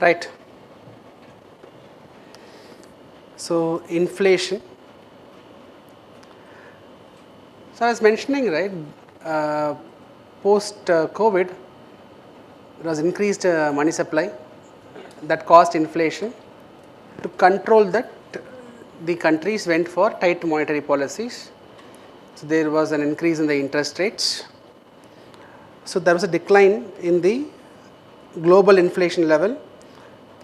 right? So inflation. So I was mentioning, right, post COVID, there was increased money supply that caused inflation. To control that, the countries went for tight monetary policies. So there was an increase in the interest rates. So there was a decline in the global inflation level.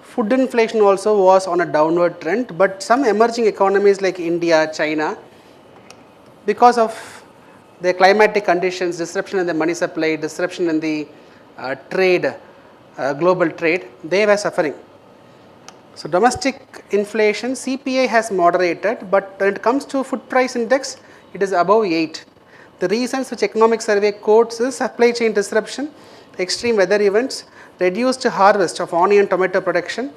Food inflation also was on a downward trend, but some emerging economies like India, China, because of the climatic conditions, disruption in the money supply, disruption in the trade, global trade, they were suffering. So domestic inflation, CPI has moderated, but when it comes to food price index, it is above 8. The reasons which economic survey quotes is supply chain disruption, extreme weather events, reduced harvest of onion tomato production,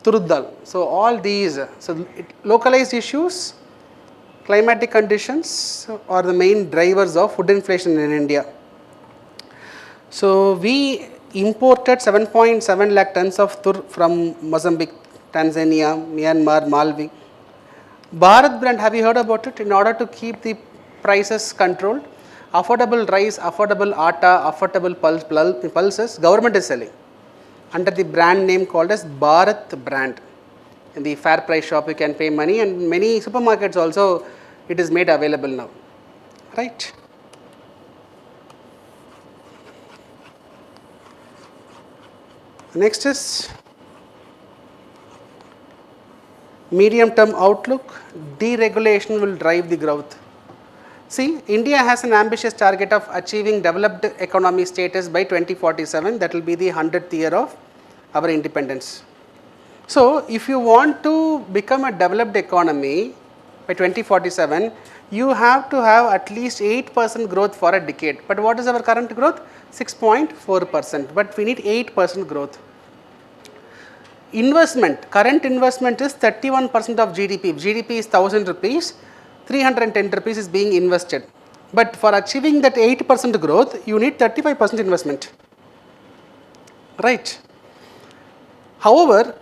turut dal. So all these, localized issues, climatic conditions are the main drivers of food inflation in India. So we imported 7.7 lakh tons of tur from Mozambique, Tanzania, Myanmar, Malawi. Bharat brand, have you heard about it? In order to keep the prices controlled, affordable rice, affordable atta, affordable pulses, government is selling under the brand name called as Bharat brand. In the fair price shop you can pay money, and many supermarkets also it is made available now, right? Next is medium term outlook. Deregulation will drive the growth. See, India has an ambitious target of achieving developed economy status by 2047. That will be the 100th year of our independence. So if you want to become a developed economy by 2047, you have to have at least 8% growth for a decade. But what is our current growth? 6.4%, but we need 8% growth. Investment, current investment is 31% of GDP. If GDP is 1000 rupees, 310 rupees is being invested. But for achieving that 8% growth, you need 35% investment, right? However,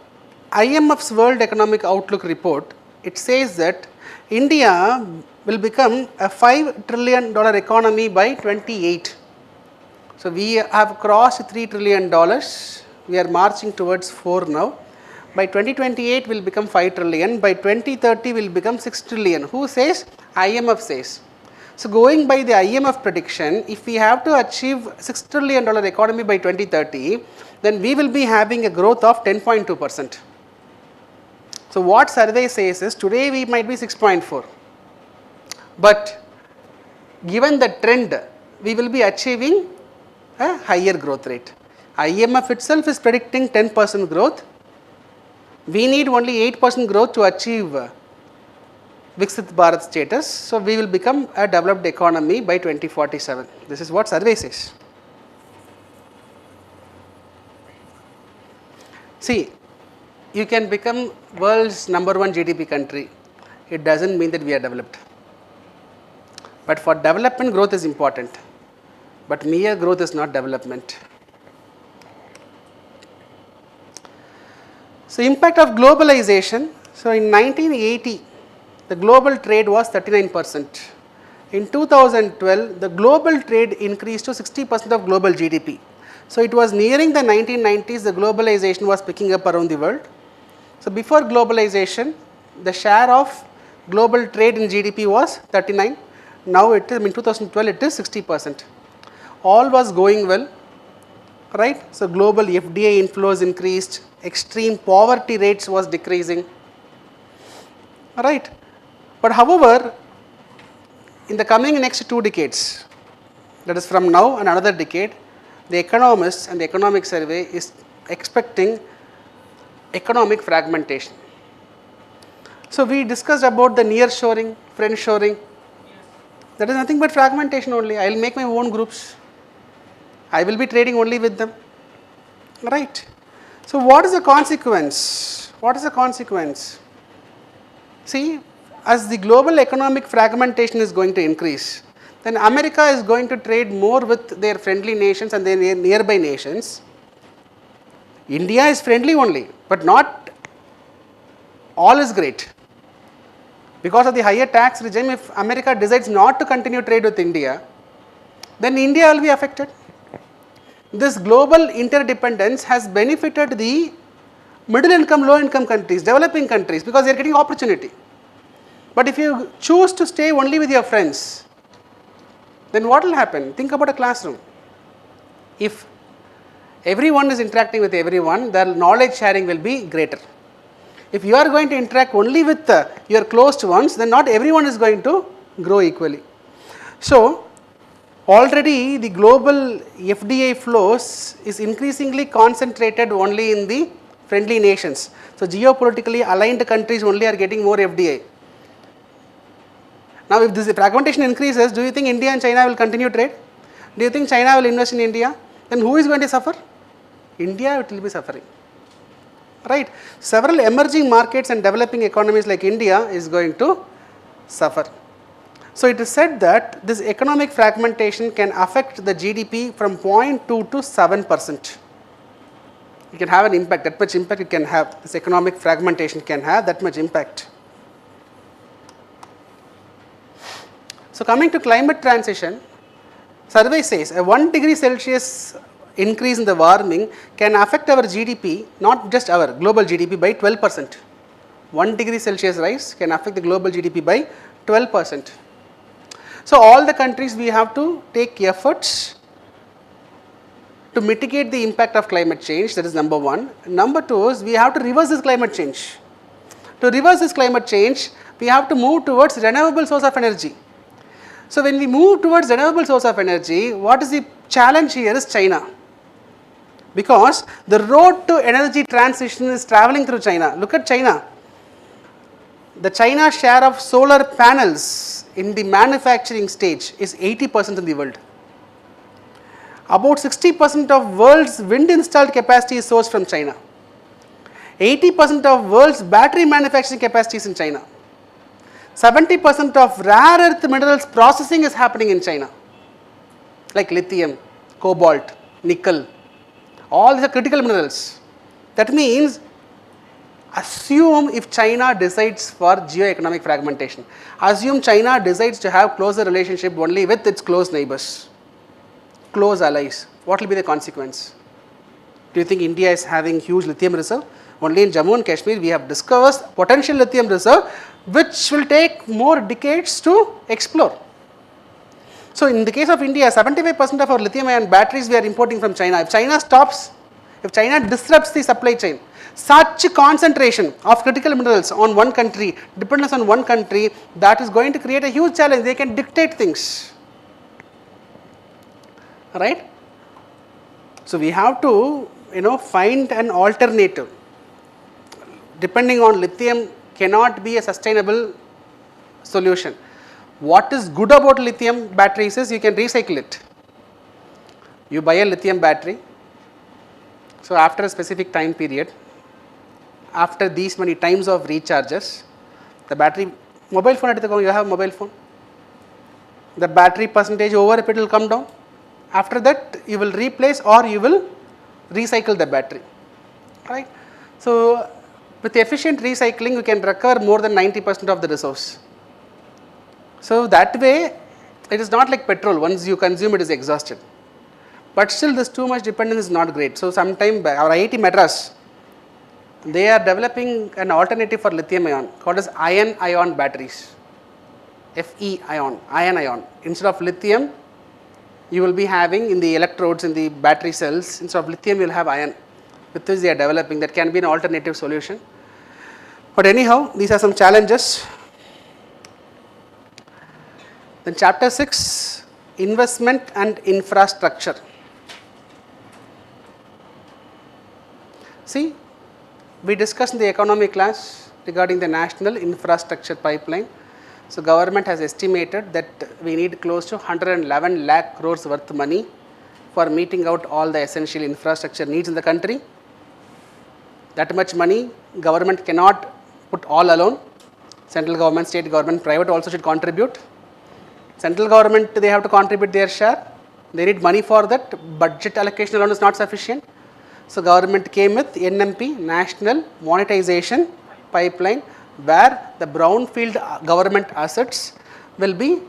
IMF's World Economic Outlook report, it says that India will become a $5 trillion economy by 28. So we have crossed $3 trillion. We are marching towards 4 now. By 2028 will become 5 trillion. By 2030 will become 6 trillion. Who says? IMF says. So going by the IMF prediction, if we have to achieve $6 trillion economy by 2030, then we will be having a growth of 10.2%. So what survey says is, today we might be 6.4. But given the trend, we will be achieving a higher growth rate. IMF itself is predicting 10% growth. We need only 8% growth to achieve Viksit Bharat status. So we will become a developed economy by 2047. This is what survey says. See, you can become world's #1 GDP country. It doesn't mean that we are developed. But for development, growth is important. But mere growth is not development. So impact of globalization. So in 1980, the global trade was 39%. In 2012, the global trade increased to 60% of global GDP. So it was nearing the 1990s, the globalization was picking up around the world. So before globalization, the share of global trade in GDP was 39. Now it is, in 2012, it is 60%. All was going well, right? So global FDI inflows increased, extreme poverty rates was decreasing, right? But however, in the coming next 2 decades, that is from now and another decade, the economists and the economic survey is expecting economic fragmentation. So we discussed about the nearshoring, friendshoring. That is nothing but fragmentation only. I will make my own groups. I will be trading only with them, right? So what is the consequence? What is the consequence? See, as the global economic fragmentation is going to increase, then America is going to trade more with their friendly nations and their nearby nations. India is friendly only, but not all is great. Because of the higher tax regime, if America decides not to continue trade with India, then India will be affected. This global interdependence has benefited the middle income, low income countries, developing countries, because they are getting opportunity. But if you choose to stay only with your friends, then what will happen? Think about a classroom. If everyone is interacting with everyone, the knowledge sharing will be greater. If you are going to interact only with your closed ones, then not everyone is going to grow equally. So, already the global FDI flows is increasingly concentrated only in the friendly nations. So, geopolitically aligned countries only are getting more FDI. Now, if this fragmentation increases, do you think India and China will continue trade? Do you think China will invest in India? Then who is going to suffer? India will be suffering. Right? Several emerging markets and developing economies like India is going to suffer. So, it is said that this economic fragmentation can affect the GDP from 0.2 to 7%. It can have an impact, that much impact it can have. This economic fragmentation can have that much impact. So, coming to climate transition, survey says a 1 degree Celsius increase in the warming can affect our GDP, not just our global GDP, by 12%. 1 degree Celsius rise can affect the global GDP by 12%. So, all the countries, we have to take efforts to mitigate the impact of climate change, that is number one. Number two is we have to reverse this climate change. To reverse this climate change, we have to move towards renewable source of energy. So, when we move towards renewable source of energy, what is the challenge here is China. Because the road to energy transition is traveling through China. Look at China. The China share of solar panels in the manufacturing stage is 80% in the world. About 60% of world's wind installed capacity is sourced from China. 80% of world's battery manufacturing capacity is in China. 70% of rare earth minerals processing is happening in China, like lithium, cobalt, nickel. All these are critical minerals. That means, assume if China decides for geo-economic fragmentation, assume China decides to have closer relationship only with its close neighbors, close allies, what will be the consequence? Do you think India is having huge lithium reserve? Only in Jammu and Kashmir we have discovered potential lithium reserve which will take more decades to explore. So, in the case of India, 75% of our lithium ion batteries we are importing from China. If China stops, if China disrupts the supply chain, such concentration of critical minerals on one country, dependence on one country, that is going to create a huge challenge. They can dictate things, right? So, we have to find an alternative. Depending on lithium cannot be a sustainable solution. What is good about lithium batteries is you can recycle it. You buy a lithium battery, so after a specific time period, after these many times of recharges, the battery, mobile phone, you have mobile phone, the battery percentage over it will come down. After that you will replace or you will recycle the battery, right. So, with efficient recycling you can recover more than 90% of the resource. So, that way it is not like petrol, once you consume it is exhausted, but still this too much dependence is not great. So, sometime our IIT Madras, they are developing an alternative for lithium ion called as ion batteries, Fe ion. Instead of lithium you will be having in the electrodes in the battery cells, instead of lithium you will have ion, with which they are developing. That can be an alternative solution. But anyhow, these are some challenges. Then chapter 6, investment and infrastructure. See, we discussed in the economy class regarding the national infrastructure pipeline. So, government has estimated that we need close to 111 lakh crores worth money for meeting out all the essential infrastructure needs in the country. That much money government cannot put all alone. Central government, state government, private also should contribute. Central government, they have to contribute their share. They need money for that. Budget allocation alone is not sufficient. So government came with NMP, National Monetization Pipeline, where the brownfield government assets will be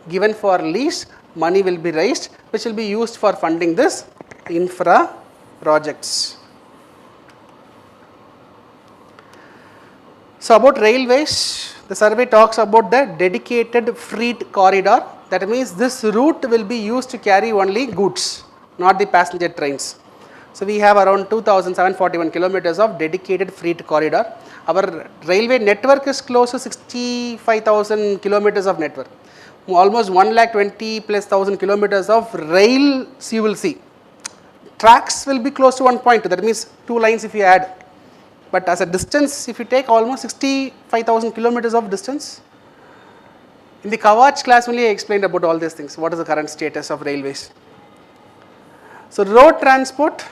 given for lease, money will be raised, which will be used for funding this infra projects. So about railways, the survey talks about the dedicated freight corridor. That means this route will be used to carry only goods, not the passenger trains. So we have around 2,741 kilometers of dedicated freight corridor. Our railway network is close to 65,000 kilometers of network. Almost 1,20,000 plus kilometers of rails you will see. Tracks will be close to 1.2, that means 2 lines if you add. But as a distance, if you take almost 65,000 kilometers of distance, in the Kavach class only I explained about all these things, what is the current status of railways. So road transport,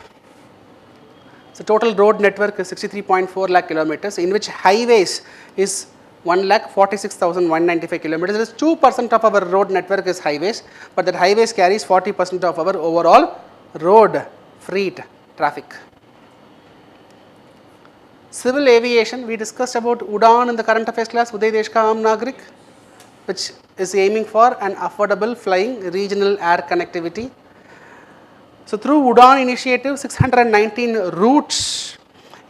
so total road network is 63.4 lakh kilometers, in which highways is 1,46,195 kilometers. That is 2% of our road network is highways, but that highways carries 40% of our overall road freight traffic. Civil aviation, we discussed about UDAN in the current affairs class, Uday Desh Ka Aam Nagrik, which is aiming for an affordable flying regional air connectivity. So through UDAN initiative, 619 routes,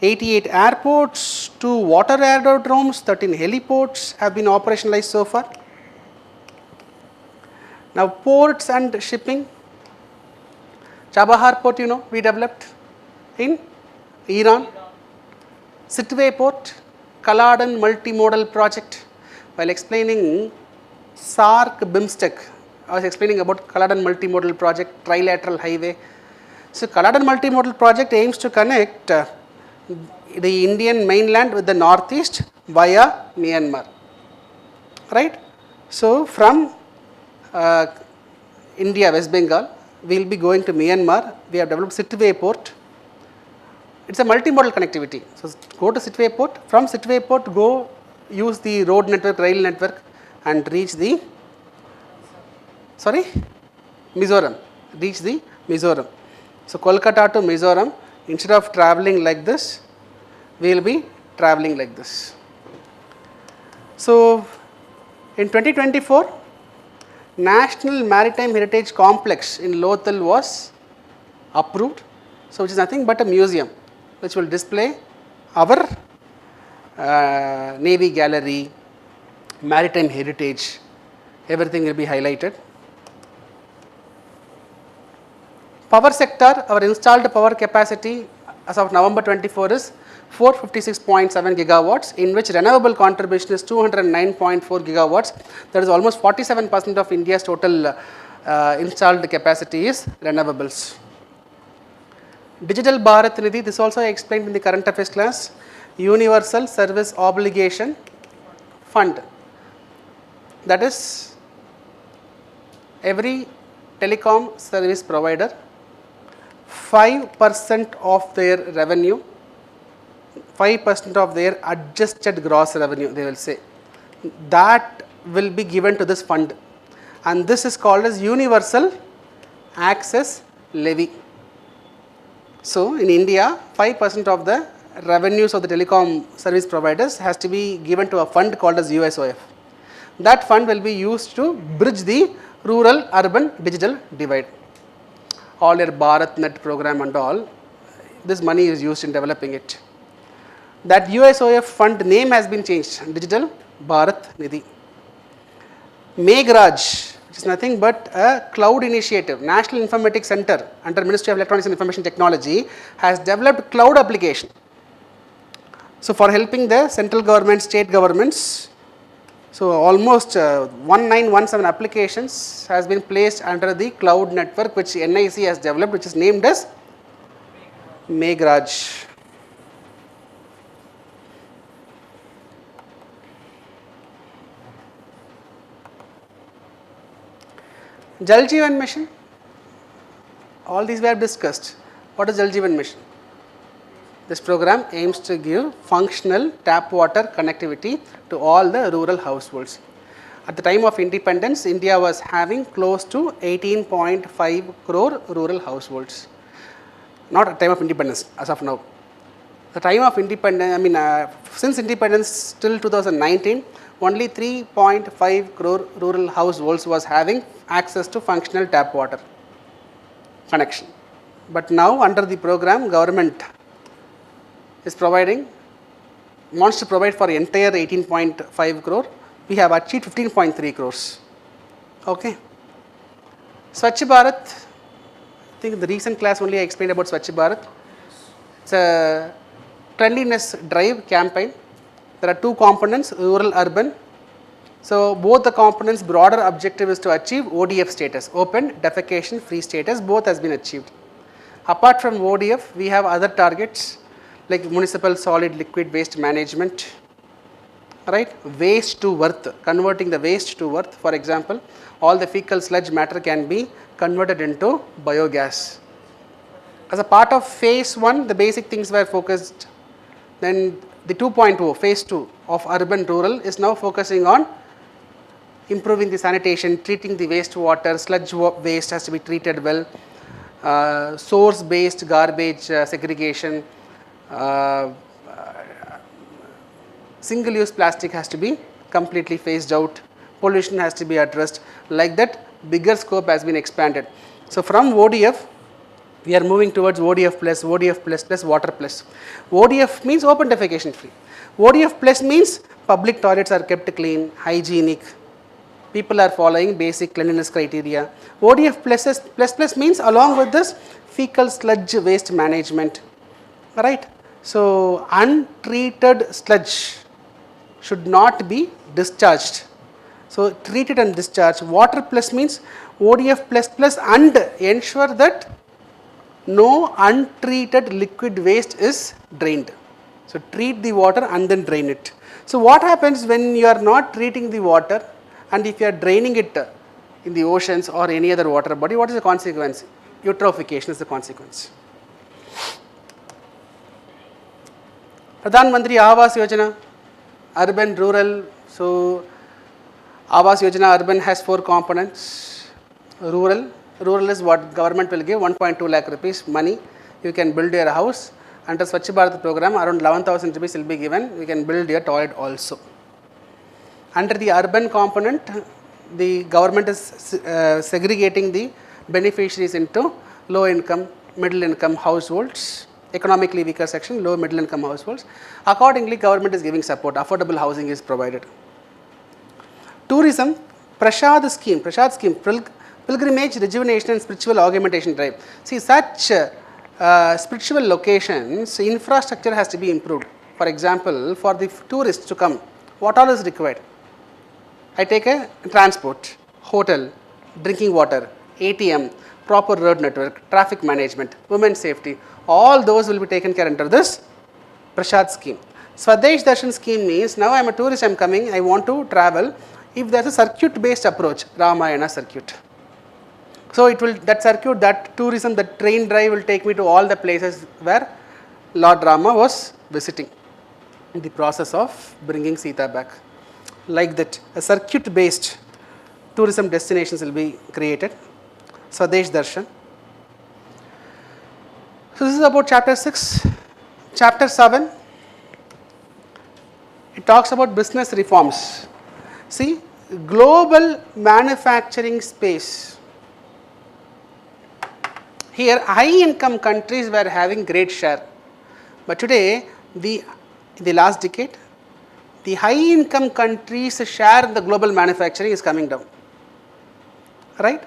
88 airports, 2 water aerodromes, 13 heliports have been operationalized so far. Now ports and shipping, Chabahar port we developed in Iran. Sitwe port, Kaladan multimodal project. While explaining SARC BIMSTEC, I was explaining about Kaladan multimodal project, trilateral highway. So Kaladan multimodal project aims to connect the Indian mainland with the northeast via Myanmar, right? So from India, West Bengal, we will be going to Myanmar. We have developed Sitwe port. It's a multimodal connectivity. So go to Sitwe port, from Sitwe port go use the road network, rail network and reach the, Mizoram, reach the Mizoram. So Kolkata to Mizoram, instead of travelling like this, we will be travelling like this. So in 2024, National Maritime Heritage Complex in Lothal was approved. So which is nothing but a museum which will display our Navy gallery, maritime heritage, everything will be highlighted. Power sector, our installed power capacity as of November 24 is 456.7 gigawatts, in which renewable contribution is 209.4 gigawatts. That is almost 47% of India's total installed capacity is renewables. Digital Bharat Nidhi, this also I explained in the current affairs class, Universal Service Obligation Fund. That is, every telecom service provider, 5% of their revenue, 5% of their adjusted gross revenue, they will say, that will be given to this fund. And this is called as Universal Access Levy. So in India, 5% of the revenues of the telecom service providers has to be given to a fund called as USOF. That fund will be used to bridge the rural-urban digital divide. All your BharatNet program and all, this money is used in developing it. That USOF fund name has been changed, Digital Bharat Nidhi. Meghraj, which is nothing but a cloud initiative, National Informatics Center under Ministry of Electronics and Information Technology has developed cloud application. So for helping the central government, state governments, so almost 1917 applications has been placed under the cloud network which NIC has developed, which is named as Meghraj. Jal Jeevan Mission, all these we have discussed. What is Jal Jeevan Mission? This program aims to give functional tap water connectivity to all the rural households. At the time of independence, India was having close to 18.5 crore rural households. not at time of independence as of now. The time of independence, since independence till 2019, only 3.5 crore rural households was having access to functional tap water connection. But now under the program, government is wants to provide for entire 18.5 crore. We have achieved 15.3 crores. Okay. Swachh Bharat, I think in the recent class only I explained about Swachh Bharat. It's a cleanliness drive campaign. There are two components, rural, urban. So both the components broader objective is to achieve ODF status, open defecation free status, both has been achieved. Apart from ODF, we have other targets like municipal solid liquid waste management, right? Waste to worth, converting the waste to worth. For example, all the fecal sludge matter can be converted into biogas. As a part of phase 1, the basic things were focused. Then the 2.0, phase 2 of urban rural is now focusing on improving the sanitation, treating the wastewater, sludge waste has to be treated well, source based garbage segregation, single use plastic has to be completely phased out, pollution has to be addressed. Like that, bigger scope has been expanded. So from ODF, we are moving towards ODF plus, water plus. ODF means open defecation free. ODF plus means public toilets are kept clean, hygienic, people are following basic cleanliness criteria. ODF plus means along with this fecal sludge waste management, right? So untreated sludge should not be discharged. So treated and discharged. Water plus means ODF plus and ensure that no untreated liquid waste is drained. So treat the water and then drain it. So what happens when you are not treating the water and if you are draining it in the oceans or any other water body, what is the consequence? Eutrophication is the consequence. Pradhan Mantri Awas Yojana, urban, rural. So Awas Yojana urban has 4 components. Rural is what government will give 1.2 lakh rupees money. You can build your house. Under Swachh Bharat program, around 11,000 rupees will be given. You can build your toilet also. Under the urban component, the government is segregating the beneficiaries into low income, middle income households, economically weaker section, low middle income households. Accordingly, government is giving support. Affordable housing is provided. Tourism, Prasad scheme, pilgrimage, rejuvenation and spiritual augmentation drive. See, such spiritual locations, infrastructure has to be improved. For example, for the tourists to come, what all is required? I take a transport, hotel, drinking water, ATM, proper road network, traffic management, women's safety, all those will be taken care under this Prasad scheme. Swadesh Darshan scheme means now I am a tourist, I am coming, I want to travel. If there is a circuit based approach, Ramayana circuit. So it will, that circuit, that tourism, that train drive will take me to all the places where Lord Rama was visiting in the process of bringing Sita back. Like that, a circuit based tourism destinations will be created. Swadesh Darshan. So this is about chapter 6. Chapter 7, it talks about business reforms. See, global manufacturing space. Here, high income countries were having great share, but today, in the last decade, the high income countries' share in the global manufacturing is coming down, right?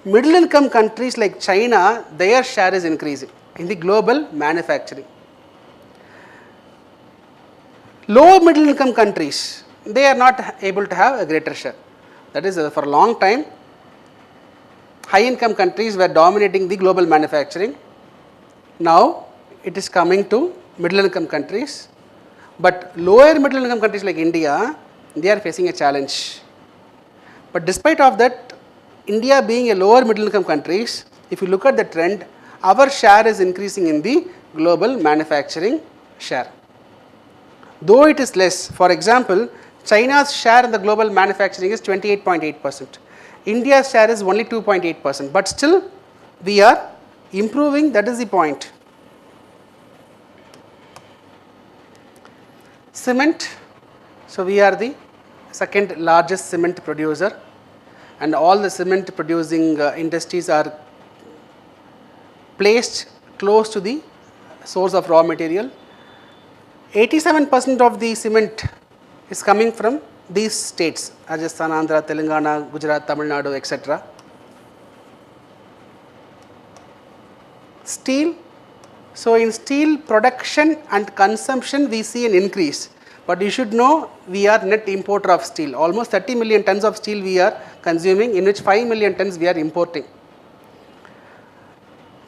Middle income countries like China, their share is increasing in the global manufacturing. Low middle income countries, they are not able to have a greater share. That is, for a long time, high income countries were dominating the global manufacturing. Now it is coming to middle income countries, but lower middle income countries like India, they are facing a challenge. But despite of that, India being a lower middle income countries, if you look at the trend, our share is increasing in the global manufacturing share. Though it is less, for example, China's share in the global manufacturing is 28.8%. India's share is only 2.8%, but still we are improving, that is the point. Cement, so we are the second largest cement producer, and all the cement producing industries are placed close to the source of raw material. 87% of the cement is coming from these states, Rajasthan, Andhra, Telangana, Gujarat, Tamil Nadu, etc. Steel, so in steel production and consumption we see an increase, but you should know we are net importer of steel. Almost 30 million tons of steel we are consuming, in which 5 million tons we are importing.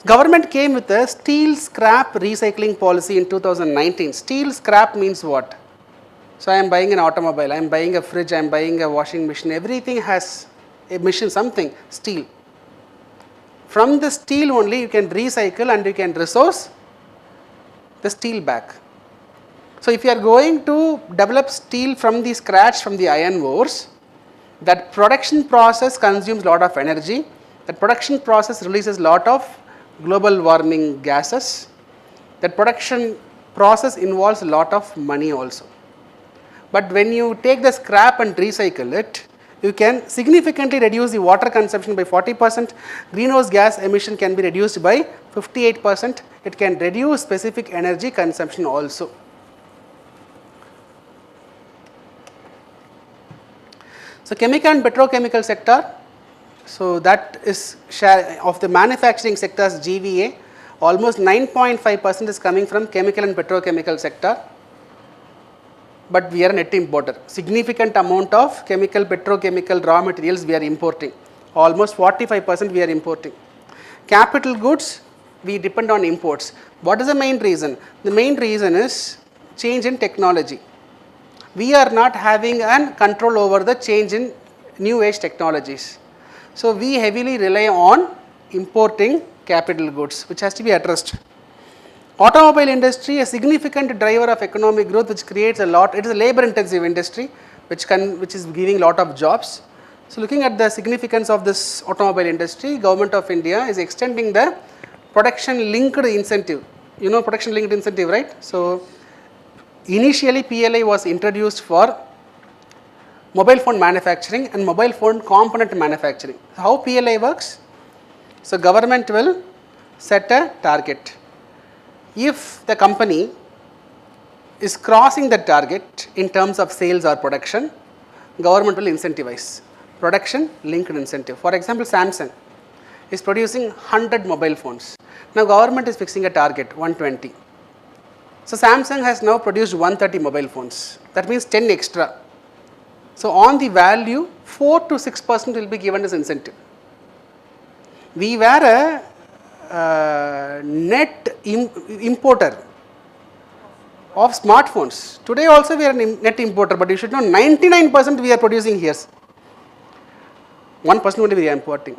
Government came with a steel scrap recycling policy in 2019. Steel scrap means what? So I am buying an automobile, I am buying a fridge, I am buying a washing machine, everything has a machine, something, steel. From the steel only you can recycle and you can resource the steel back. So if you are going to develop steel from the scratch, from the iron ores, that production process consumes lot of energy, that production process releases lot of global warming gases, that production process involves a lot of money also. But when you take the scrap and recycle it, you can significantly reduce the water consumption by 40%, greenhouse gas emission can be reduced by 58%, it can reduce specific energy consumption also. So chemical and petrochemical sector, so that is share of the manufacturing sector's GVA, almost 9.5% is coming from chemical and petrochemical sector, but we are a net importer. Significant amount of chemical, petrochemical raw materials we are importing, almost 45% we are importing. Capital goods, we depend on imports. What is the main reason? The main reason is change in technology. We are not having an control over the change in new age technologies. So we heavily rely on importing capital goods, which has to be addressed. Automobile industry, a significant driver of economic growth, which creates a lot, it is a labor intensive industry, which is giving lot of jobs. So looking at the significance of this automobile industry, Government of India is extending the production linked incentive. You know production linked incentive, right? So initially PLI was introduced for mobile phone manufacturing and mobile phone component manufacturing. How PLI works? So government will set a target. If the company is crossing the target in terms of sales or production, government will incentivize. Production linked incentive. For example, Samsung is producing 100 mobile phones. Now government is fixing a target 120. So Samsung has now produced 130 mobile phones. That means 10 extra. So on the value, 4 to 6% will be given as incentive. We were a net importer of smartphones. Today also we are a net importer, but you should know 99% we are producing here. 1% only we are importing.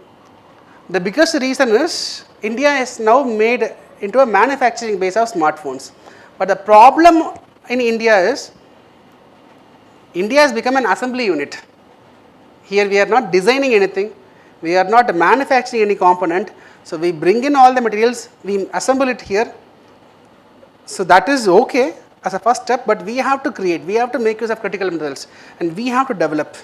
The biggest reason is India is now made into a manufacturing base of smartphones. But the problem in India is India has become an assembly unit. Here we are not designing anything, we are not manufacturing any component. So we bring in all the materials, we assemble it here. So that is okay as a first step, but we have to create, we have to make use of critical minerals and we have to develop.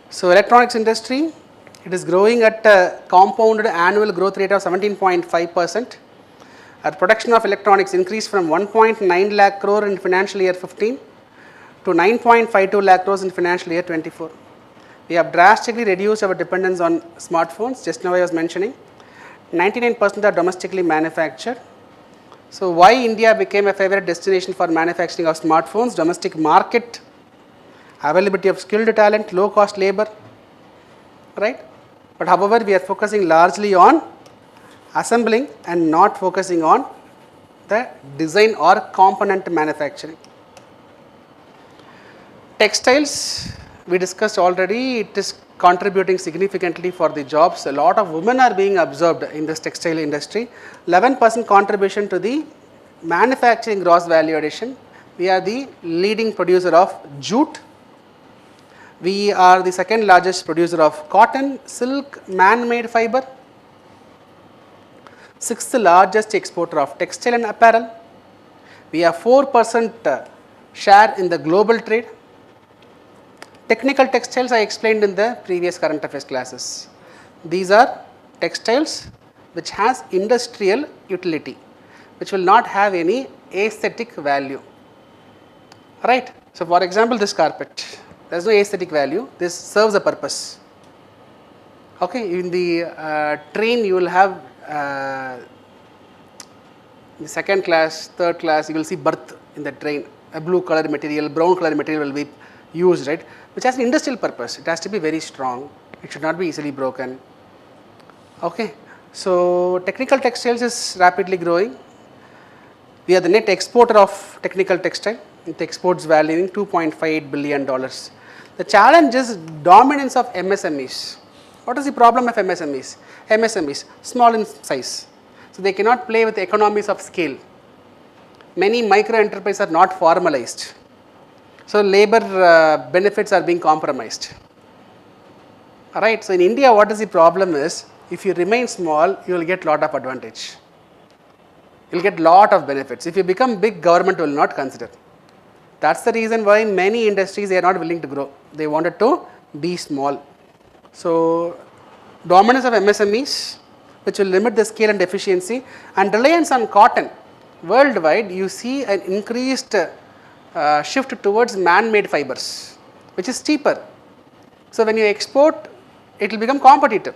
So electronics industry, it is growing at a compounded annual growth rate of 17.5%. Our production of electronics increased from 1.9 lakh crore in financial year 15 to 9.52 lakh crores in financial year 24. We have drastically reduced our dependence on smartphones, just now I was mentioning. 99% are domestically manufactured. So why India became a favorite destination for manufacturing of smartphones? Domestic market, availability of skilled talent, low cost labor, right? But however, we are focusing largely on assembling and not focusing on the design or component manufacturing. Textiles, we discussed already, it is contributing significantly for the jobs. A lot of women are being absorbed in this textile industry. 11% contribution to the manufacturing gross value addition. We are the leading producer of jute. We are the second largest producer of cotton, silk, man-made fiber, sixth largest exporter of textile and apparel. We have 4% share in the global trade. Technical textiles I explained in the previous current affairs classes. These are textiles which has industrial utility, which will not have any aesthetic value, right. So, for example, this carpet, there is no aesthetic value, this serves a purpose. Okay. In the train you will have the second class, third class, you will see berth in the train, a blue color material, brown color material will be used, right, which has an industrial purpose. It has to be very strong, it should not be easily broken. Okay. So, technical textiles is rapidly growing. We are the net exporter of technical textile, with exports valuing $2.58 billion. The challenge is dominance of MSMEs. What is the problem of MSMEs? MSMEs, small in size. So, they cannot play with economies of scale. Many micro enterprises are not formalized. So, labor benefits are being compromised. Alright. So, in India what is the problem is, if you remain small, you will get lot of advantage. You will get lot of benefits. If you become big, government will not consider. That is the reason why many industries they are not willing to grow. They wanted to be small. So, dominance of MSMEs, which will limit the scale and efficiency, and reliance on cotton. Worldwide, you see an increased shift towards man-made fibers, which is cheaper. So, when you export, it will become competitive,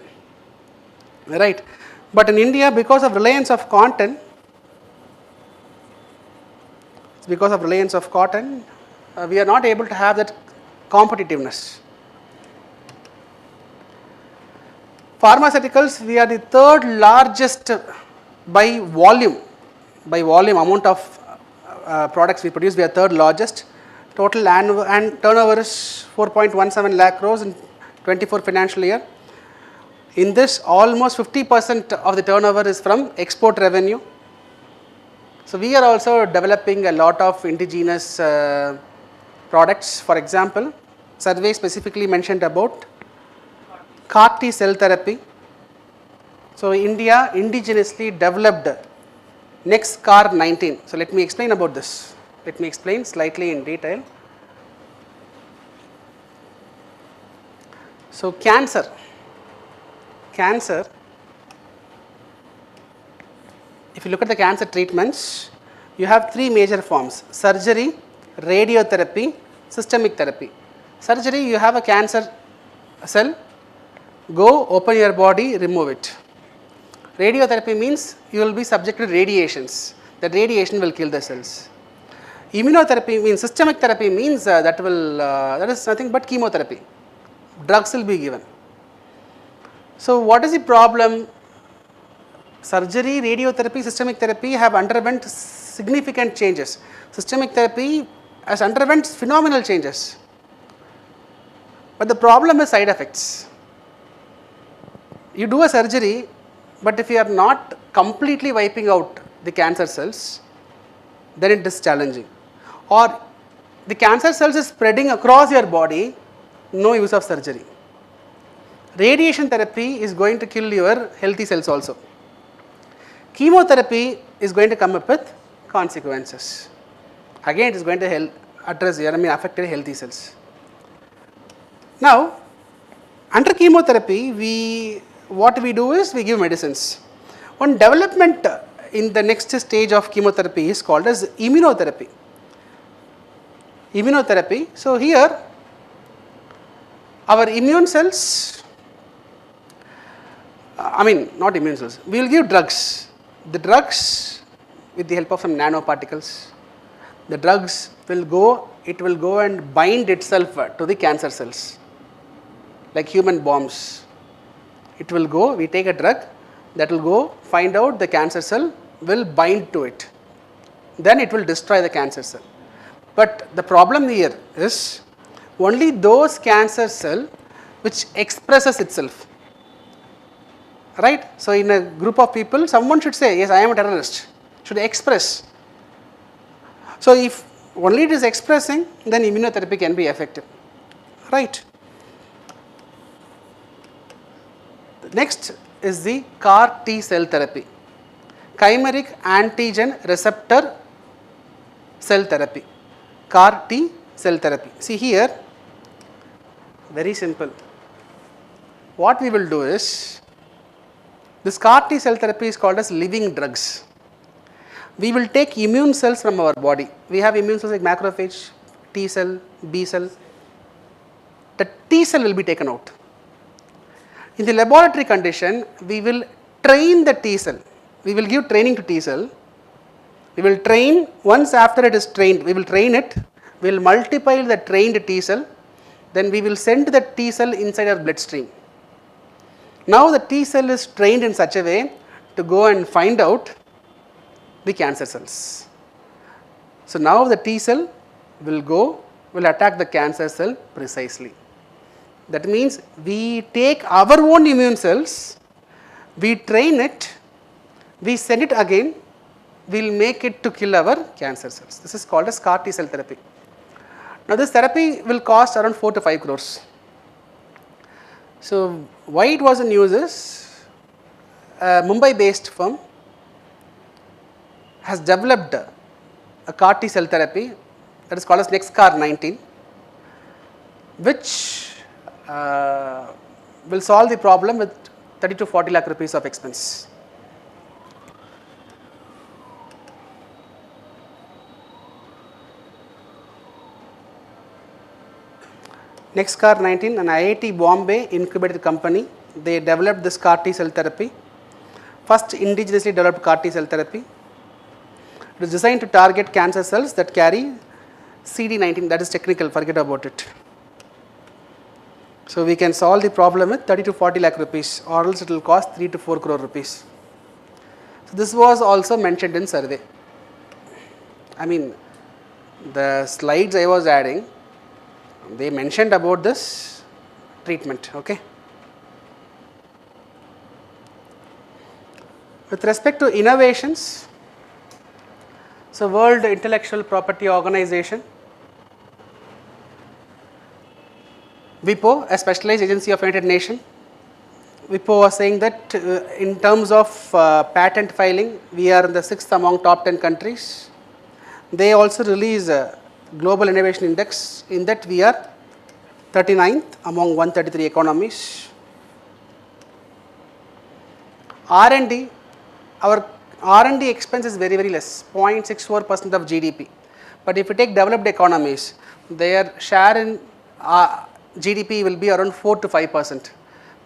right. But in India, because of reliance of cotton, we are not able to have that competitiveness. Pharmaceuticals, we are the third largest by volume amount of products we produce, we are third largest. Total annual and turnover is 4.17 lakh crores in 24 financial year. In this, almost 50% of the turnover is from export revenue. So, we are also developing a lot of indigenous products. For example, survey specifically mentioned about CAR-T cell therapy. So, India indigenously developed NextCAR19. So, let me explain about this. Let me explain slightly in detail. So, cancer, if you look at the cancer treatments, you have three major forms: surgery, radiotherapy, systemic therapy. Surgery, you have a cancer cell, go open your body, remove it. Radiotherapy means you will be subject to radiations, that radiation will kill the cells. Immunotherapy means, systemic therapy means that is nothing but chemotherapy, drugs will be given. So, what is the problem? Surgery, radiotherapy, systemic therapy have underwent significant changes. Systemic therapy has underwent phenomenal changes, but the problem is side effects. You do a surgery, but if you are not completely wiping out the cancer cells, then it is challenging. Or the cancer cells is spreading across your body, no use of surgery. Radiation therapy is going to kill your healthy cells also. Chemotherapy is going to come up with consequences. Again, it is going to affect your healthy cells. Now, under chemotherapy, what we do is we give medicines. One development in the next stage of chemotherapy is called as immunotherapy. So, here our immune cells, not immune cells, we will give drugs. The drugs, with the help of some nanoparticles, the drugs will go and bind itself to the cancer cells, like human bombs. It will go, we take a drug that will go find out the cancer cell, will bind to it, then it will destroy the cancer cell. But the problem here is only those cancer cell which expresses itself, right. So, in a group of people, someone should say, yes, I am a terrorist, should express. So, if only it is expressing, then immunotherapy can be effective, right. Next is the CAR T cell therapy, chimeric antigen receptor cell therapy, CAR T cell therapy. See here, very simple. What we will do is, this CAR T cell therapy is called as living drugs. We will take immune cells from our body. We have immune cells like macrophage, T cell, B cell. The T cell will be taken out. In the laboratory condition, we will train the T cell. We will give training to T cell. We will train, once after it is trained, we will train it. We will multiply the trained T cell. Then we will send the T cell inside our bloodstream. Now the T cell is trained in such a way to go and find out the cancer cells. So now the T cell will attack the cancer cell precisely. That means we take our own immune cells, we train it, we send it again, we will make it to kill our cancer cells. This is called as CAR T cell therapy. Now this therapy will cost around 4 to 5 crores. So why it was in news is, a Mumbai based firm has developed a CAR T cell therapy that is called as NextCAR19, which will solve the problem with 30 to 40 lakh rupees of expense. NextCAR19, an IIT Bombay incubated company, they developed this CAR T cell therapy. First indigenously developed CAR T cell therapy. It is designed to target cancer cells that carry CD19, that is technical, forget about it. So we can solve the problem with 30 to 40 lakh rupees, or else it will cost 3 to 4 crore rupees. So this was also mentioned in survey. I mean, the slides I was adding, they mentioned about this treatment, okay. With respect to innovations, so World Intellectual Property Organization, WIPO, a specialized agency of United Nations, WIPO was saying that in terms of patent filing, we are in the 6th among top 10 countries. They also release a Global Innovation Index, in that we are 39th among 133 economies. R&D, our R&D expense is very, very less, 0.64% of GDP. But if you take developed economies, their share in GDP will be around 4 to 5%.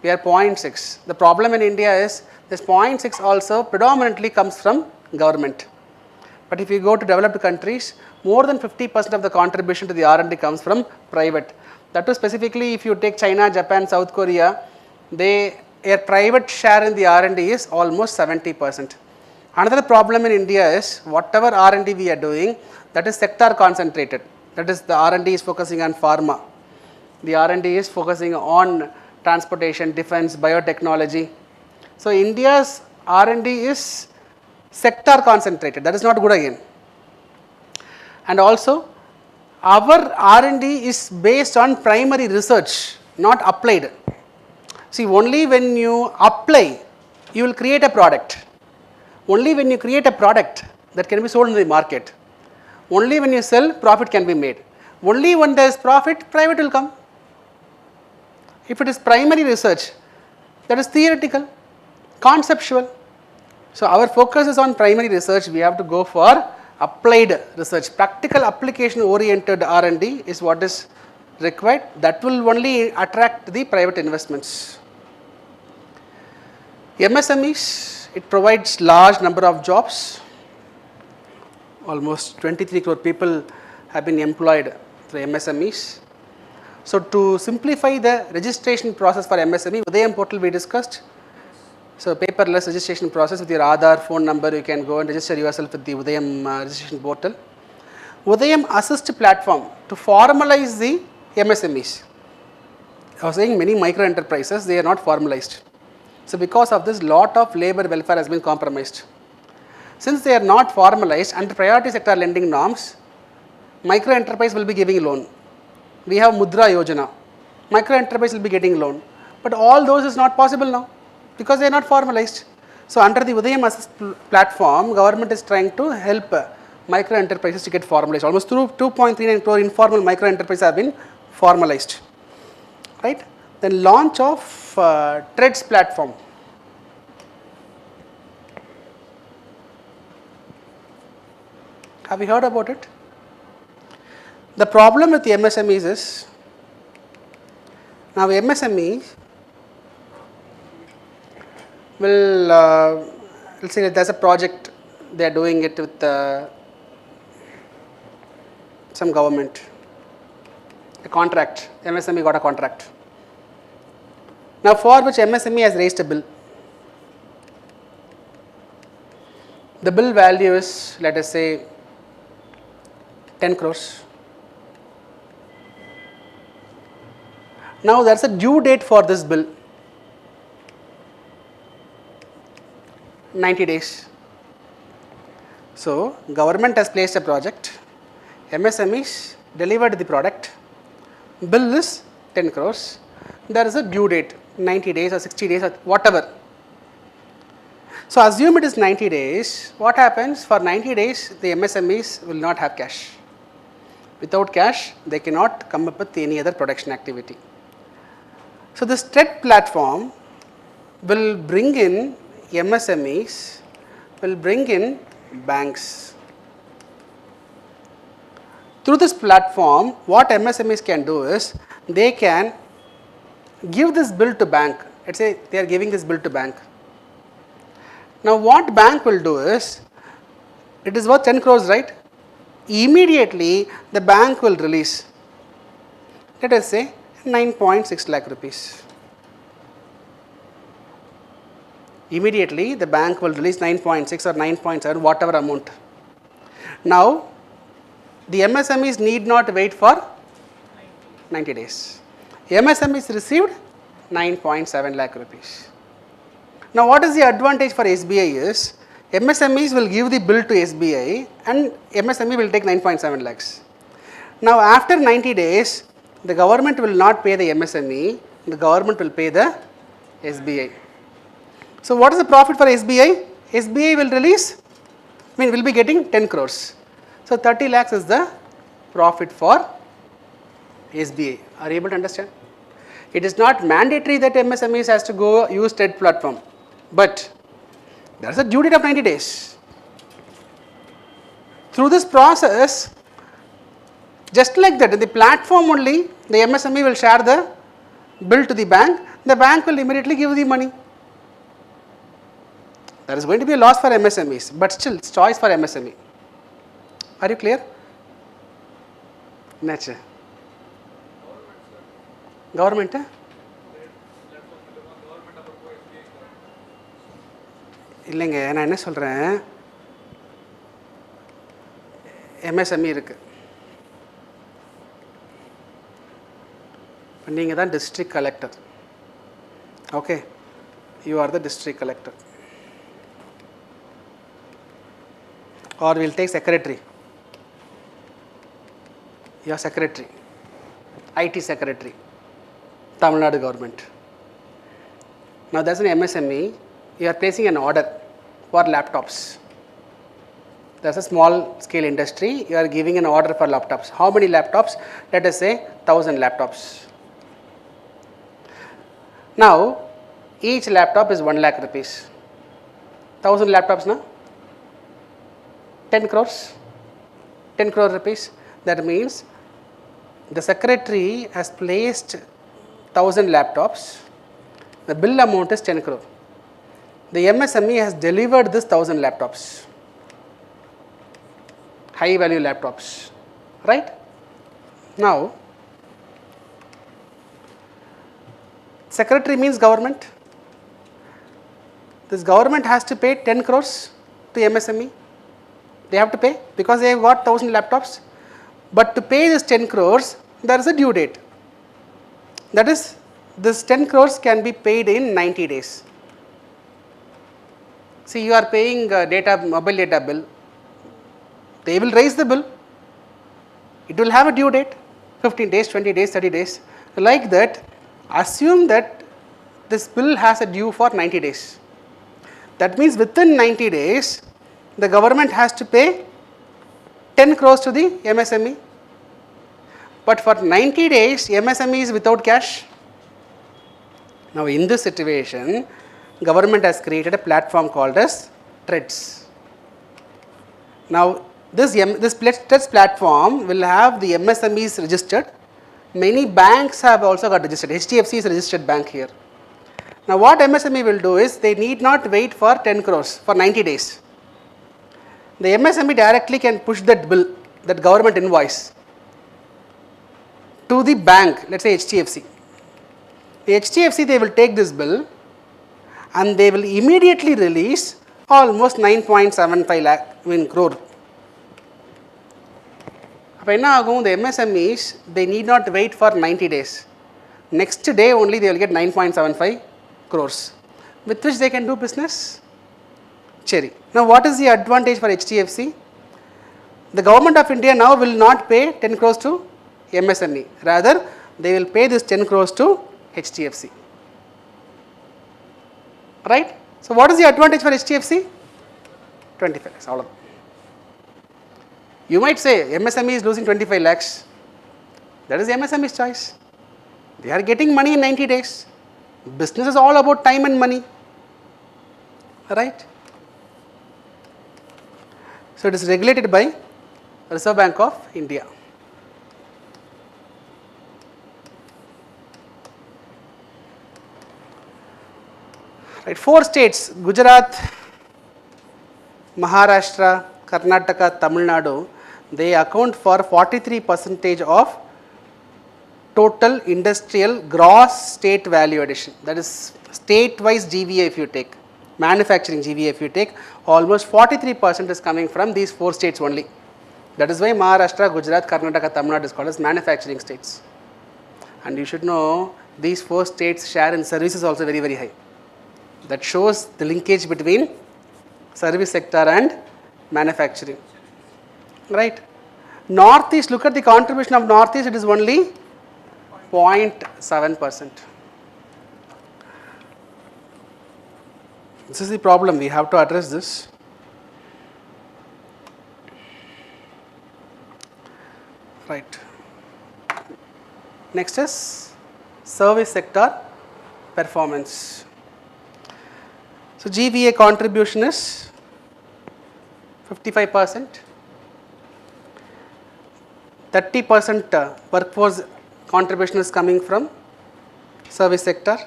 We are 0.6. The problem in India is this 0.6 also predominantly comes from government. But if you go to developed countries, more than 50% of the contribution to the R&D comes from private. That too specifically if you take China, Japan, South Korea, their private share in the R&D is almost 70%. Another problem in India is whatever R&D we are doing, that is sector concentrated. That is, the R&D is focusing on pharma. The R&D is focusing on transportation, defense, biotechnology. So India's R&D is sector concentrated. That is not good again. And also our R&D is based on primary research, not applied. See, only when you apply, you will create a product. Only when you create a product that can be sold in the market. Only when you sell, profit can be made. Only when there is profit, private will come. If it is primary research, that is theoretical, conceptual. So our focus is on primary research. We have to go for applied research. Practical application oriented R&D is what is required. That will only attract the private investments. MSMEs, it provides large number of jobs. Almost 23 crore people have been employed through MSMEs. So to simplify the registration process for MSME, Udayam portal we discussed. So paperless registration process with your Aadhaar phone number, you can go and register yourself with the Udayam registration portal. Udayam Assist platform to formalize the MSMEs. I was saying many micro enterprises, they are not formalized. So because of this, lot of labor welfare has been compromised. Since they are not formalized, under priority sector lending norms, micro enterprise will be giving loan. We have Mudra Yojana. Micro enterprise will be getting loan. But all those is not possible now. because they are not formalized. So under the Udayam Assist platform, government is trying to help micro enterprises to get formalized. Almost through 2.39 crore informal micro enterprises have been formalized, right? Then launch of TREADS platform. Have you heard about it? The problem with the MSMEs is, now MSMEs will, let's say there's a project, they are doing it with some government, a contract, MSME got a contract. Now for which MSME has raised a bill. The bill value is, let us say, 10 crores. Now there is a due date for this bill, 90 days. So government has placed a project, MSMEs delivered the product, bill is 10 crores, there is a due date, 90 days or 60 days or whatever. So assume it is 90 days, what happens? For 90 days the MSMEs will not have cash. Without cash, they cannot come up with any other production activity. So this TREADS platform will bring in MSMEs, will bring in banks. Through this platform, what MSMEs can do is, they can give this bill to bank. Let's say they are giving this bill to bank. Now what bank will do is, it is worth 10 crores, right? Immediately the bank will release, let us say, 9.6 lakh rupees. Immediately the bank will release 9.6 or 9.7, whatever amount. Now the MSMEs need not wait for 90 days. MSMEs received 9.7 lakh rupees. Now what is the advantage for SBI is, MSMEs will give the bill to SBI and MSME will take 9.7 lakhs. Now after 90 days, the government will not pay the MSME, the government will pay the SBI. So what is the profit for SBI? SBI will release, will be getting 10 crores. So 30 lakhs is the profit for SBI. Are you able to understand? It is not mandatory that MSMEs has to go use TREADS platform, but there is a due date of 90 days. Through this process, just like that, in the platform only, the MSME will share the bill to the bank will immediately give the money. There is going to be a loss for MSMEs, but still it's choice for MSME. Are you clear? Nature. Government? இல்லைங்க நான் என்ன சொல்கிறேன், MSME இருக்குது, நீங்கள் தான் district collector, okay, you are the district collector, or we'll take secretary, your secretary, IT secretary, Tamil Nadu government. Now there's an MSME, you are placing an order for laptops. There's a small scale industry, you are giving an order for laptops. How many laptops? Let us say 1000 laptops. Now each laptop is 1 lakh rupees. 1000 laptops, na? 10 crores, 10 crore rupees. That means the secretary has placed 1000 laptops, the bill amount is 10 crore. The MSME has delivered this 1000 laptops, high value laptops, right? Now secretary means government. This government has to pay 10 crores to MSME. They have to pay because they have got 1000 laptops. But to pay this 10 crores, there is a due date. That is, this 10 crores can be paid in 90 days. See, you are paying mobile data bill. They will raise the bill. It will have a due date, 15 days, 20 days, 30 days. Like that, assume that this bill has a due for 90 days. That means within 90 days, the government has to pay 10 crores to the MSME. But for 90 days, MSME is without cash. Now in this situation, government has created a platform called as TREDS. Now this TREDS platform will have the MSMEs registered. Many banks have also got registered. HDFC is a registered bank here. Now what MSME will do is they need not wait for 10 crores for 90 days. The MSME directly can push that bill, that government invoice to the bank, let's say HDFC. The HDFC, they will take this bill and they will immediately release almost 9.75 crore. The MSMEs, they need not wait for 90 days. Next day only they will get 9.75 crores with which they can do business. Cherry. Now what is the advantage for HDFC? The government of India now will not pay 10 crores to MSME. Rather, they will pay this 10 crores to HDFC. Right? So what is the advantage for HDFC? 25 lakhs, all of them. You might say MSME is losing 25 lakhs. That is MSME's choice. They are getting money in 90 days. Business is all about time and money. Right? So it is regulated by Reserve Bank of India. Right, 4 states, Gujarat, Maharashtra, Karnataka, Tamil Nadu, they account for 43% of total industrial gross state value addition. That is state-wise GVA if you take, manufacturing GVA if you take, almost 43% is coming from these 4 states only. That is why Maharashtra, Gujarat, Karnataka, Tamil Nadu is called as manufacturing states. And you should know these 4 states share in services also very, very high. That shows the linkage between service sector and manufacturing. Right? Northeast, look at the contribution of Northeast, it is only 0.7%. This is the problem, we have to address this. Right. Next is service sector performance. So GVA contribution is 55%, 30% workforce contribution is coming from service sector.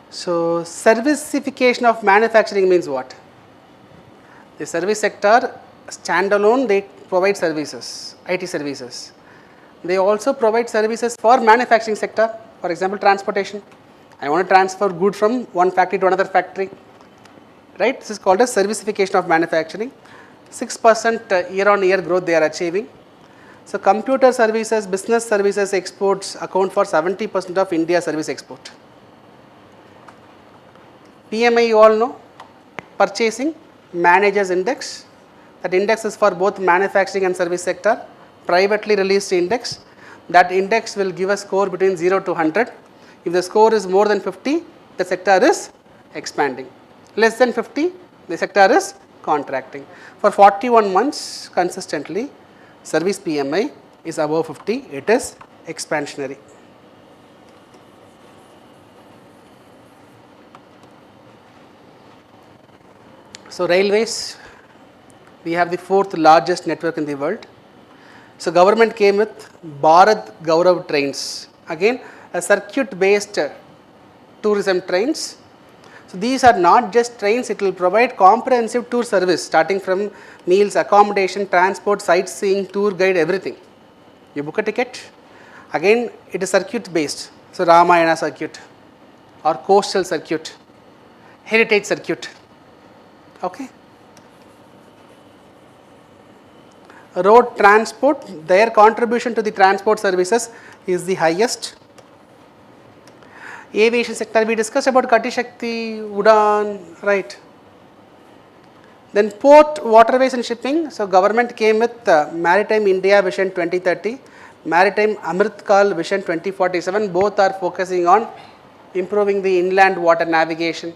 So servicification of manufacturing means what? The service sector standalone, they provide services, IT services. They also provide services for manufacturing sector, for example transportation. I want to transfer goods from one factory to another factory, right? This is called as servicification of manufacturing. 6% year on year growth they are achieving. So computer services, business services exports account for 70% of India's service export. PMI you all know, Purchasing Managers Index. That index is for both manufacturing and service sector, privately released index. That index will give a score between 0 to 100. If the score is more than 50, the sector is expanding. Less than 50, the sector is contracting. For 41 months consistently, service PMI is above 50, it is expansionary. So railways, we have the 4th largest network in the world. So government came with Bharat Gaurav trains. Again, a circuit-based tourism trains. So these are not just trains, it will provide comprehensive tour service starting from meals, accommodation, transport, sightseeing, tour guide, everything. You book a ticket, again it is circuit-based. So Ramayana circuit or coastal circuit, heritage circuit. Okay. Road transport, their contribution to the transport services is the highest. Aviation sector, we discussed about Gati Shakti, Udan, right. Then port, waterways and shipping. So government came with Maritime India Vision 2030, Maritime Amrit Kal Vision 2047. Both are focusing on improving the inland water navigation,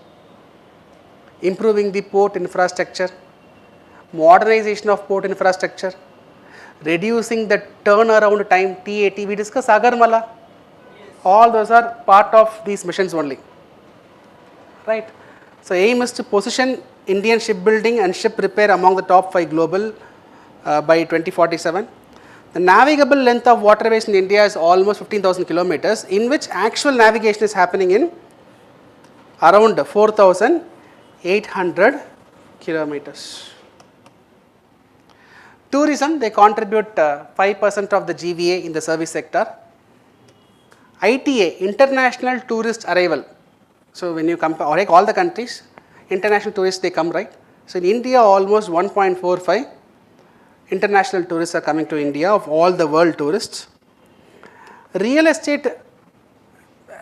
improving the port infrastructure, modernization of port infrastructure, reducing the turnaround time, TAT. We discussed Sagarmala. All those are part of these missions only. Right. So aim is to position Indian shipbuilding and ship repair among the top 5 global by 2047. The navigable length of waterways in India is almost 15,000 kilometers, in which actual navigation is happening in around 4,800 kilometers. Tourism, they contribute 5% of the GVA in the service sector. ITA, international tourist arrival. So when you compare, like all the countries, international tourists, they come, right? So in India, almost 1.45 international tourists are coming to India of all the world tourists. Real estate,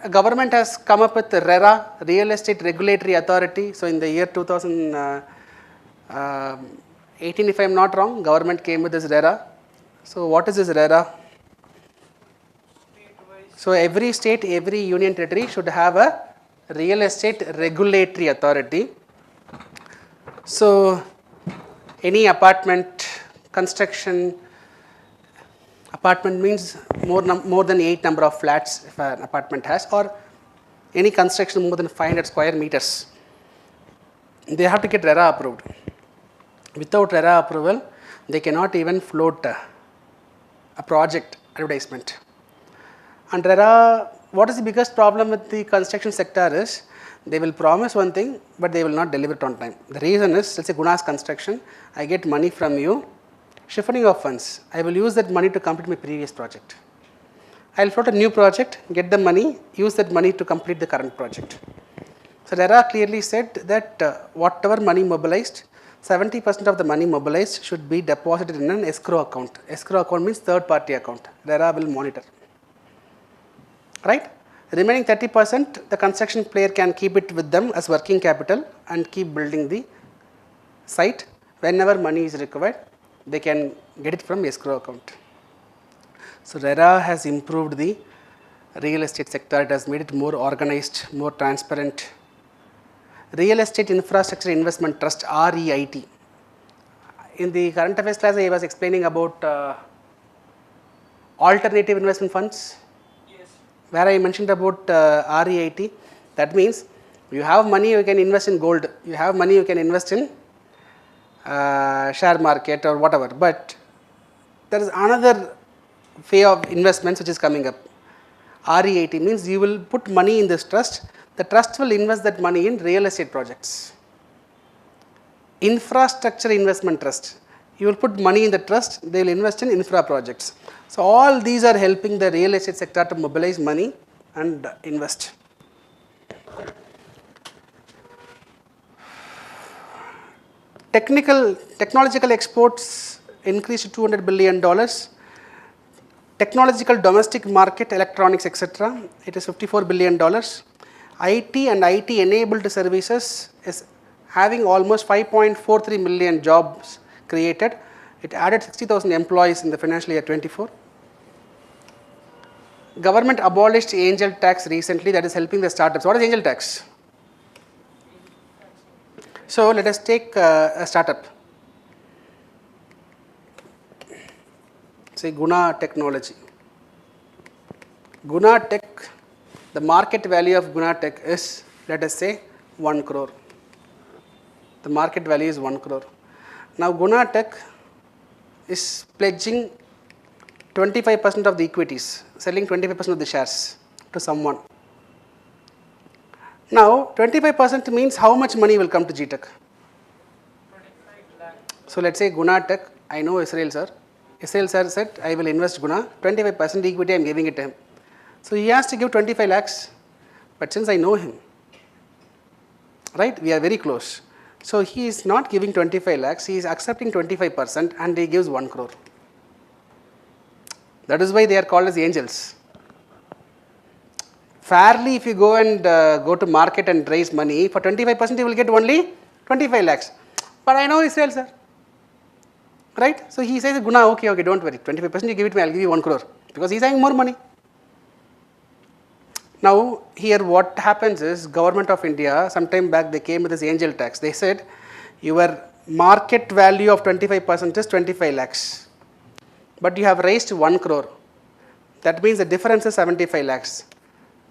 government has come up with RERA, Real Estate Regulatory Authority. So in the year 2018, if I am not wrong, government came with this RERA. So what is this RERA? So every state, every union territory should have a Real Estate Regulatory Authority. So any apartment, construction, apartment means more than 8 number of flats if an apartment has, or any construction more than 500 square meters, they have to get RERA approved. Without RERA approval, they cannot even float a project advertisement. And RERA, what is the biggest problem with the construction sector is, they will promise one thing, but they will not deliver it on time. The reason is, let's say Guna's construction, I get money from you, shifting of funds. I will use that money to complete my previous project. I will float a new project, get the money, use that money to complete the current project. So RERA clearly said that whatever money mobilized, 70% of the money mobilized should be deposited in an escrow account. Escrow account means third party account. RERA will monitor. Right? Remaining 30%, the construction player can keep it with them as working capital and keep building the site. Whenever money is required, they can get it from escrow account. So RERA has improved the real estate sector. It has made it more organized, more transparent. Real Estate Infrastructure Investment Trust, REIT. In the current affairs class, I was explaining about alternative investment funds. Where I mentioned about REIT, that means you have money, you can invest in gold, you have money, you can invest in share market or whatever, but there is another way of investments which is coming up. REIT means you will put money in this trust, the trust will invest that money in real estate projects. Infrastructure Investment Trust, you will put money in the trust, they will invest in infra projects. So all these are helping the real estate sector to mobilize money and invest. Technological exports increased to $200 billion. Technological domestic market, electronics, etc., it is $54 billion. IT and IT enabled services is having almost 5.43 million jobs created. It added 60,000 employees in the financial year 24. Government abolished angel tax recently, that is helping the startups. What is angel tax? So let us take a startup. Say Guna Technology. Guna Tech, the market value of Guna Tech is, let us say, 1 crore. The market value is 1 crore. Now Guna Tech is pledging 25% of the equities, selling 25% of the shares to someone. Now 25% means how much money will come to GTech? 25 lakh. So let's say Guna Tech, I know Israel sir. Israel sir said, I will invest Guna, 25% equity I am giving it to him. So he has to give 25 lakhs, but since I know him, right, we are very close. So he is not giving 25 lakhs, he is accepting 25% and he gives 1 crore. That is why they are called as angels. Fairly, if you go and go to market and raise money, for 25% you will get only 25 lakhs. But I know Israel sir. Right? So he says, Guna, okay, don't worry, 25% you give it to me, I will give you 1 crore. Because he is having more money. Now here what happens is government of India sometime back they came with this angel tax. They said your market value of 25% is 25 lakhs, but you have raised 1 crore. That means the difference is 75 lakhs.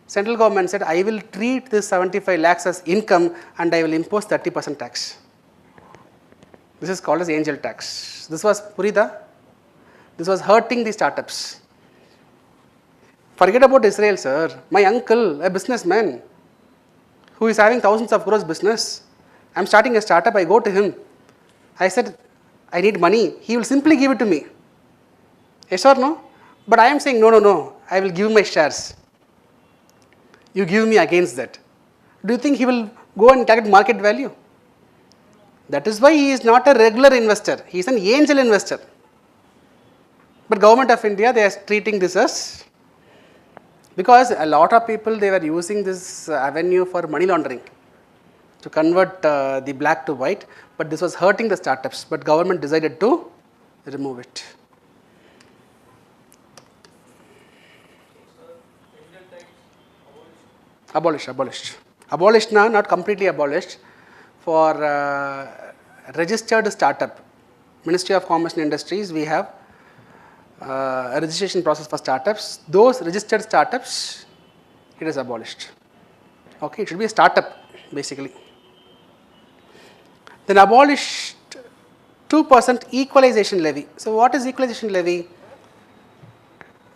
Central government said I will treat this 75 lakhs as income and I will impose 30% tax. This is called as angel tax. This was Purida. This was hurting the startups. Forget about Israel, sir. My uncle, a businessman, who is having thousands of crores business. I'm starting a startup, I go to him. I said, I need money. He will simply give it to me. Yes or no? But I am saying, no, I will give my shares. You give me against that. Do you think he will go and calculate market value? That is why he is not a regular investor. He is an angel investor. But government of India, they are treating this as, because a lot of people, they were using this avenue for money laundering to convert the black to white, but this was hurting the startups, but government decided to remove it. Abolished now, not completely abolished. For registered startup, Ministry of Commerce and Industries, we have a registration process for startups. Those registered startups, it is abolished. Okay, it should be a startup basically. Then abolished 2% equalization levy. So what is equalization levy?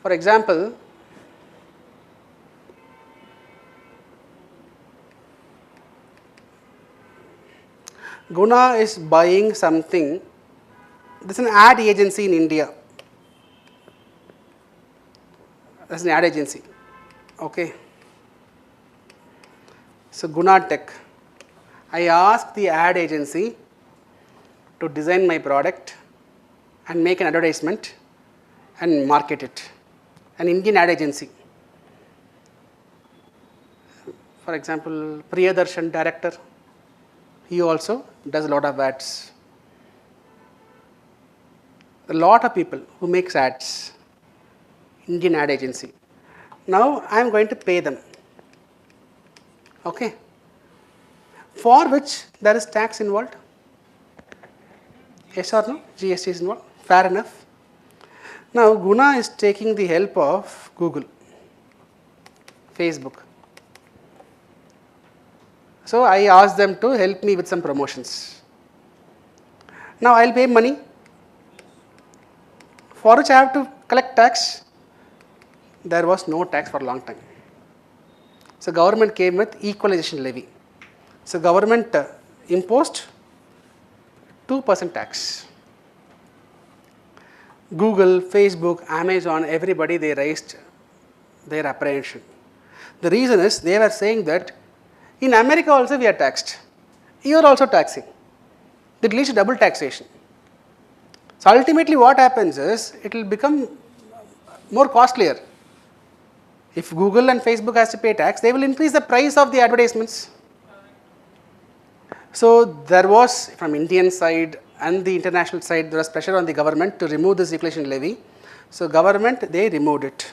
For example, Guna is buying something. There's an ad agency in India. There's an ad agency. Okay. So Guna Tech. I asked the ad agency to design my product and make an advertisement and market it. An Indian ad agency. For example, Priyadarshan director. He also does a lot of ads. A lot of people who makes ads, Indian ad agency. Now I am going to pay them. Okay. For which there is tax involved. Yes or no? GST is involved. Fair enough. Now Guna is taking the help of Google, Facebook. So I asked them to help me with some promotions. Now I will pay money, for which I have to collect tax. There was no tax for a long time. So government came with equalization levy. So government imposed 2% tax. Google, Facebook, Amazon, everybody, they raised their apprehension. The reason is they were saying that in America also we are taxed. You are also taxing. That leads to double taxation. So ultimately what happens is it will become more costlier. If Google and Facebook has to pay tax, they will increase the price of the advertisements. So there was, from Indian side and the international side, there was pressure on the government to remove this equalization levy. So government, they removed it.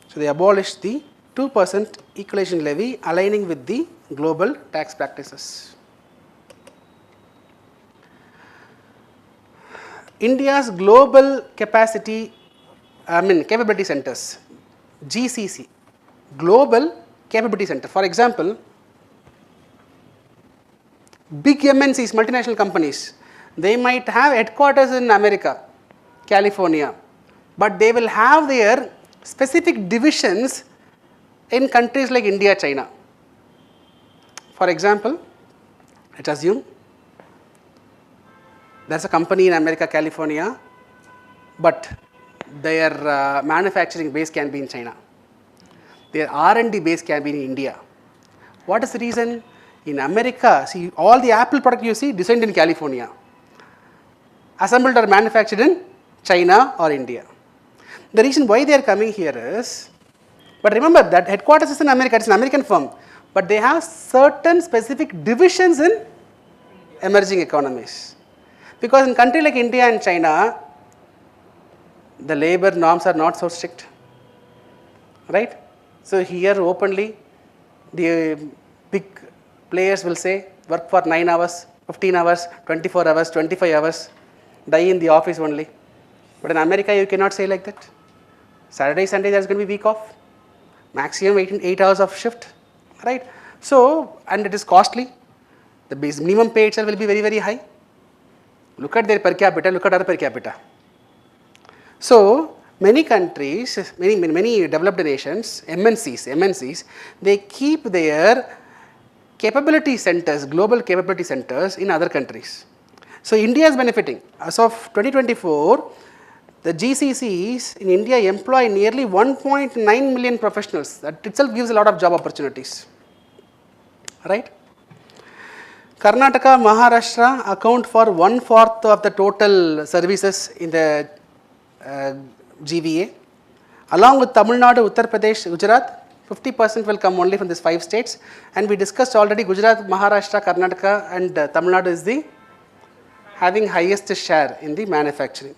So they abolished the 2% equalization levy, aligning with the global tax practices. India's global capability centers, GCC, Global Capability Center. For example, big MNCs, multinational companies, they might have headquarters in America, California, but they will have their specific divisions in countries like India, China. For example, let's assume there's a company in America, California, but their manufacturing base can be in China. Their R&D base can be in India. What is the reason? In America, see, all the Apple product you see designed in California, assembled or manufactured in China or India. The reason why they are coming here is, but remember that headquarters is in America, it's an American firm, but they have certain specific divisions in emerging economies. Because in countries like India and China, the labor norms are not so strict, right? So here openly, the big players will say work for 9 hours, 15 hours, 24 hours, 25 hours, die in the office only. But in America, you cannot say like that. Saturday, Sunday, there's going to be week off. Maximum 8 hours of shift, right? So, and it is costly. The base minimum pay itself will be very, very high. Look at their per capita, look at our per capita. So, many countries, many developed nations, MNCs, they keep their capability centers, global capability centers in other countries. So, India is benefiting. As of 2024, the GCCs in India employ nearly 1.9 million professionals. That itself gives a lot of job opportunities, right? Karnataka, Maharashtra account for 1/4 of the total services in the GVA. Along with Tamil Nadu, Uttar Pradesh, Gujarat, 50% will come only from these 5 states. And we discussed already Gujarat, Maharashtra, Karnataka and Tamil Nadu is the having highest share in the manufacturing.